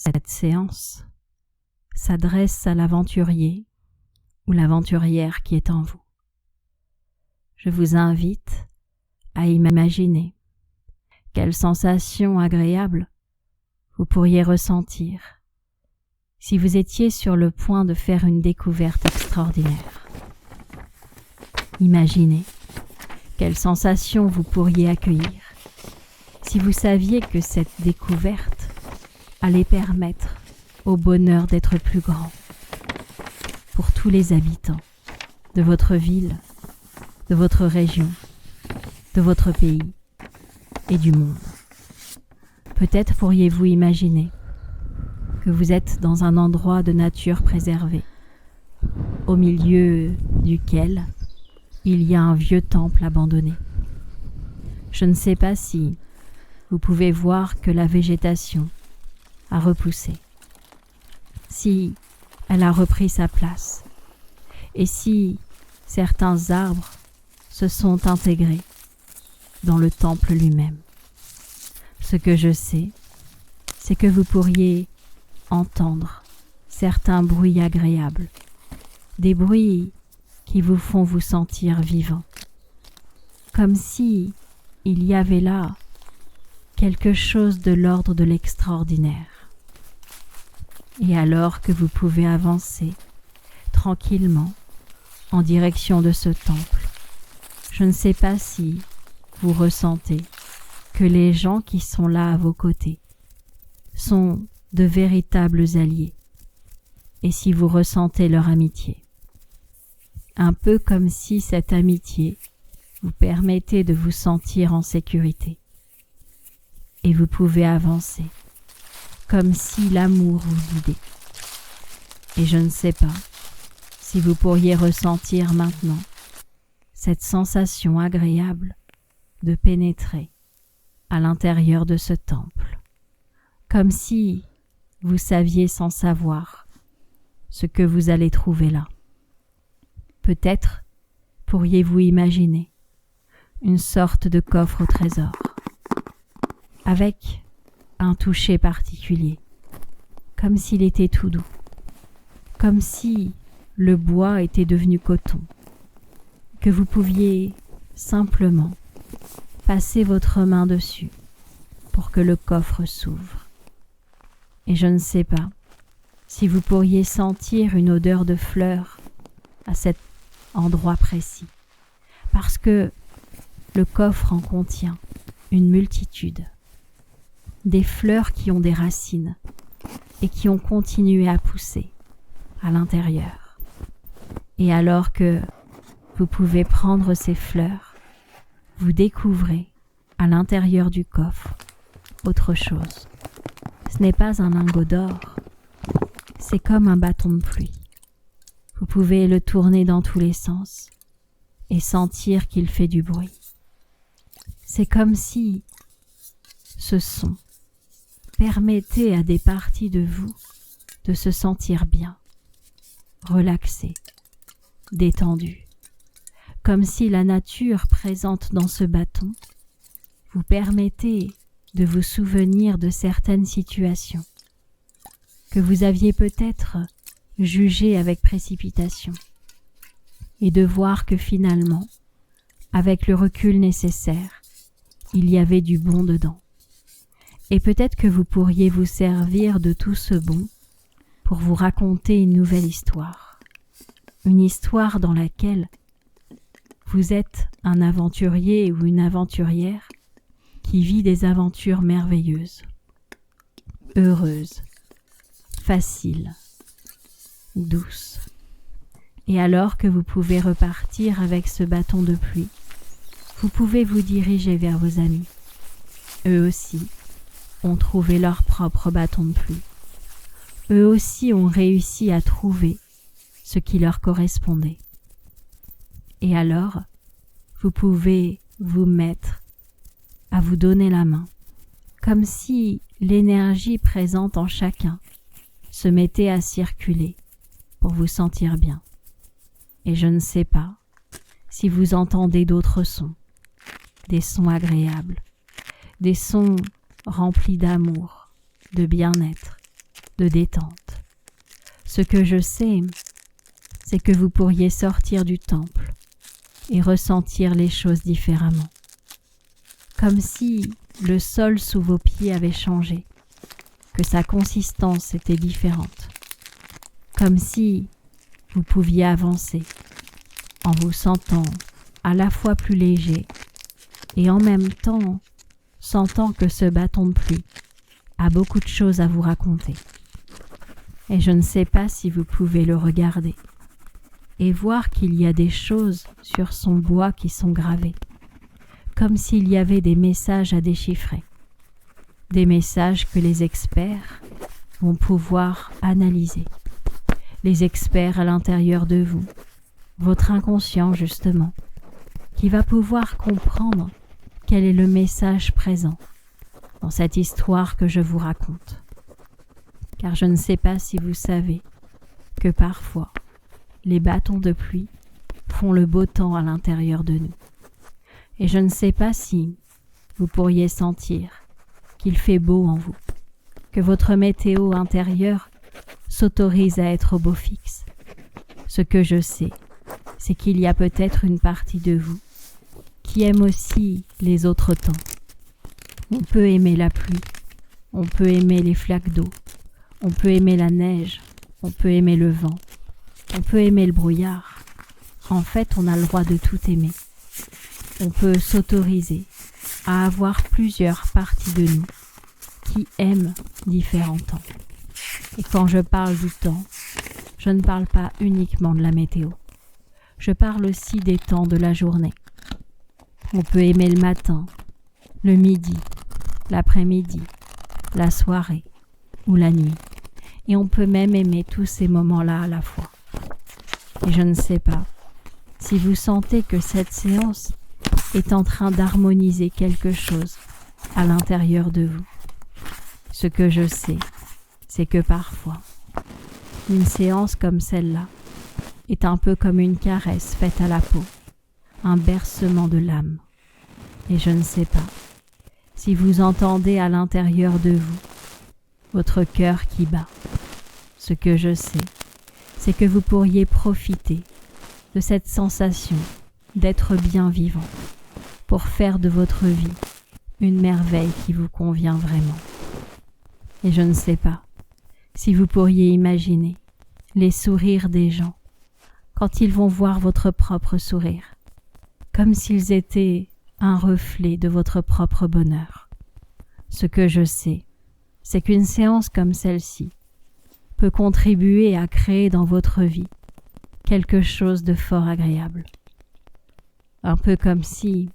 Cette séance s'adresse à l'aventurier ou l'aventurière qui est en vous. Je vous invite à imaginer quelles sensations agréables vous pourriez ressentir si vous étiez sur le point de faire une découverte extraordinaire. Imaginez quelles sensations vous pourriez accueillir si vous saviez que cette découverte allait permettre au bonheur d'être plus grand pour tous les habitants de votre ville, de votre région, de votre pays et du monde. Peut-être pourriez-vous imaginer que vous êtes dans un endroit de nature préservée, au milieu duquel il y a un vieux temple abandonné. Je ne sais pas si vous pouvez voir que la végétation a repoussé, si elle a repris sa place, et si certains arbres se sont intégrés dans le temple lui-même. Ce que je sais, c'est que vous pourriez entendre certains bruits agréables, des bruits qui vous font vous sentir vivant, comme si il y avait là quelque chose de l'ordre de l'extraordinaire. Et alors que vous pouvez avancer tranquillement en direction de ce temple, je ne sais pas si vous ressentez que les gens qui sont là à vos côtés sont de véritables alliés, et si vous ressentez leur amitié. Un peu comme si cette amitié vous permettait de vous sentir en sécurité. Et vous pouvez avancer, comme si l'amour vous guidait. Et je ne sais pas si vous pourriez ressentir maintenant cette sensation agréable de pénétrer à l'intérieur de ce temple, comme si vous saviez sans savoir ce que vous allez trouver là. Peut-être pourriez-vous imaginer une sorte de coffre au trésor, avec un toucher particulier, comme s'il était tout doux, comme si le bois était devenu coton, que vous pouviez simplement passer votre main dessus pour que le coffre s'ouvre. Et je ne sais pas si vous pourriez sentir une odeur de fleurs à cet endroit précis, parce que le coffre en contient une multitude, des fleurs qui ont des racines et qui ont continué à pousser à l'intérieur. Et alors que vous pouvez prendre ces fleurs, vous découvrez à l'intérieur du coffre autre chose. Ce n'est pas un lingot d'or, c'est comme un bâton de pluie. Vous pouvez le tourner dans tous les sens et sentir qu'il fait du bruit. C'est comme si ce son permettait à des parties de vous de se sentir bien, relaxé, détendu, comme si la nature présente dans ce bâton vous permettait de vous souvenir de certaines situations que vous aviez peut-être jugées avec précipitation, et de voir que finalement, avec le recul nécessaire, il y avait du bon dedans. Et peut-être que vous pourriez vous servir de tout ce bon pour vous raconter une nouvelle histoire. Une histoire dans laquelle vous êtes un aventurier ou une aventurière qui vit des aventures merveilleuses, heureuses, faciles, douces. Et alors que vous pouvez repartir avec ce bâton de pluie, vous pouvez vous diriger vers vos amis. Eux aussi ont trouvé leur propre bâton de pluie. Eux aussi ont réussi à trouver ce qui leur correspondait. Et alors, vous pouvez vous mettre à vous donner la main, comme si l'énergie présente en chacun se mettait à circuler pour vous sentir bien. Et je ne sais pas si vous entendez d'autres sons, des sons agréables, des sons remplis d'amour, de bien-être, de détente. Ce que je sais, c'est que vous pourriez sortir du temple et ressentir les choses différemment. Comme si le sol sous vos pieds avait changé, que sa consistance était différente. Comme si vous pouviez avancer en vous sentant à la fois plus léger et en même temps sentant que ce bâton de pluie a beaucoup de choses à vous raconter. Et je ne sais pas si vous pouvez le regarder et voir qu'il y a des choses sur son bois qui sont gravées, comme s'il y avait des messages à déchiffrer, des messages que les experts vont pouvoir analyser. Les experts à l'intérieur de vous, votre inconscient justement, qui va pouvoir comprendre quel est le message présent dans cette histoire que je vous raconte. Car je ne sais pas si vous savez que parfois, les bâtons de pluie font le beau temps à l'intérieur de nous. Et je ne sais pas si vous pourriez sentir qu'il fait beau en vous, que votre météo intérieure s'autorise à être au beau fixe. Ce que je sais, c'est qu'il y a peut-être une partie de vous qui aime aussi les autres temps. On peut aimer la pluie, on peut aimer les flaques d'eau, on peut aimer la neige, on peut aimer le vent, on peut aimer le brouillard. En fait, on a le droit de tout aimer. On peut s'autoriser à avoir plusieurs parties de nous qui aiment différents temps. Et quand je parle du temps, je ne parle pas uniquement de la météo. Je parle aussi des temps de la journée. On peut aimer le matin, le midi, l'après-midi, la soirée ou la nuit. Et on peut même aimer tous ces moments-là à la fois. Et je ne sais pas si vous sentez que cette séance est en train d'harmoniser quelque chose à l'intérieur de vous. Ce que je sais, c'est que parfois, une séance comme celle-là est un peu comme une caresse faite à la peau, un bercement de l'âme. Et je ne sais pas si vous entendez à l'intérieur de vous votre cœur qui bat. Ce que je sais, c'est que vous pourriez profiter de cette sensation d'être bien vivant pour faire de votre vie une merveille qui vous convient vraiment. Et je ne sais pas si vous pourriez imaginer les sourires des gens quand ils vont voir votre propre sourire, comme s'ils étaient un reflet de votre propre bonheur. Ce que je sais, c'est qu'une séance comme celle-ci peut contribuer à créer dans votre vie quelque chose de fort agréable. Un peu comme si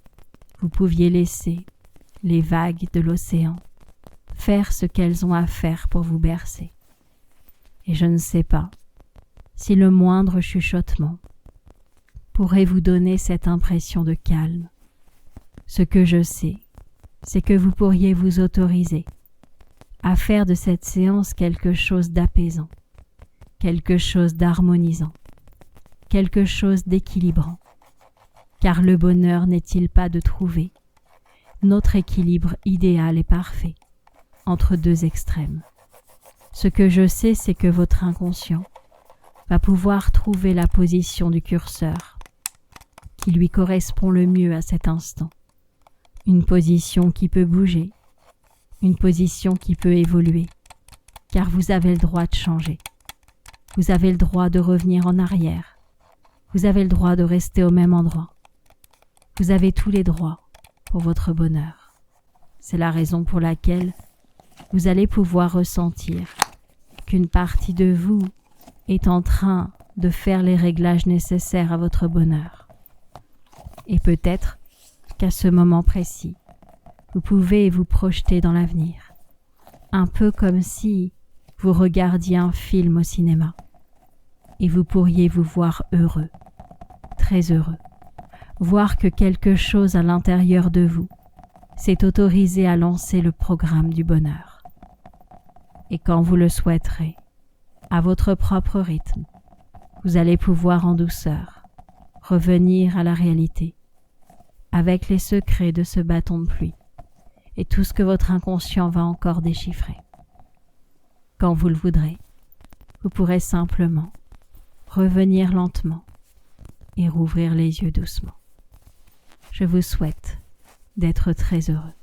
vous pouviez laisser les vagues de l'océan faire ce qu'elles ont à faire pour vous bercer. Et je ne sais pas si le moindre chuchotement pourrait vous donner cette impression de calme. Ce que je sais, c'est que vous pourriez vous autoriser à faire de cette séance quelque chose d'apaisant, quelque chose d'harmonisant, quelque chose d'équilibrant. Car le bonheur n'est-il pas de trouver notre équilibre idéal et parfait entre deux extrêmes? Ce que je sais, c'est que votre inconscient va pouvoir trouver la position du curseur qui lui correspond le mieux à cet instant. Une position qui peut bouger, une position qui peut évoluer, car vous avez le droit de changer. Vous avez le droit de revenir en arrière. Vous avez le droit de rester au même endroit. Vous avez tous les droits pour votre bonheur. C'est la raison pour laquelle vous allez pouvoir ressentir qu'une partie de vous est en train de faire les réglages nécessaires à votre bonheur. Et peut-être qu'à ce moment précis, vous pouvez vous projeter dans l'avenir, un peu comme si vous regardiez un film au cinéma, et vous pourriez vous voir heureux, très heureux, voir que quelque chose à l'intérieur de vous s'est autorisé à lancer le programme du bonheur. Et quand vous le souhaiterez, à votre propre rythme, vous allez pouvoir en douceur revenir à la réalité, avec les secrets de ce bâton de pluie et tout ce que votre inconscient va encore déchiffrer. quand vous le voudrez, vous pourrez simplement revenir lentement et rouvrir les yeux doucement. Je vous souhaite d'être très heureux.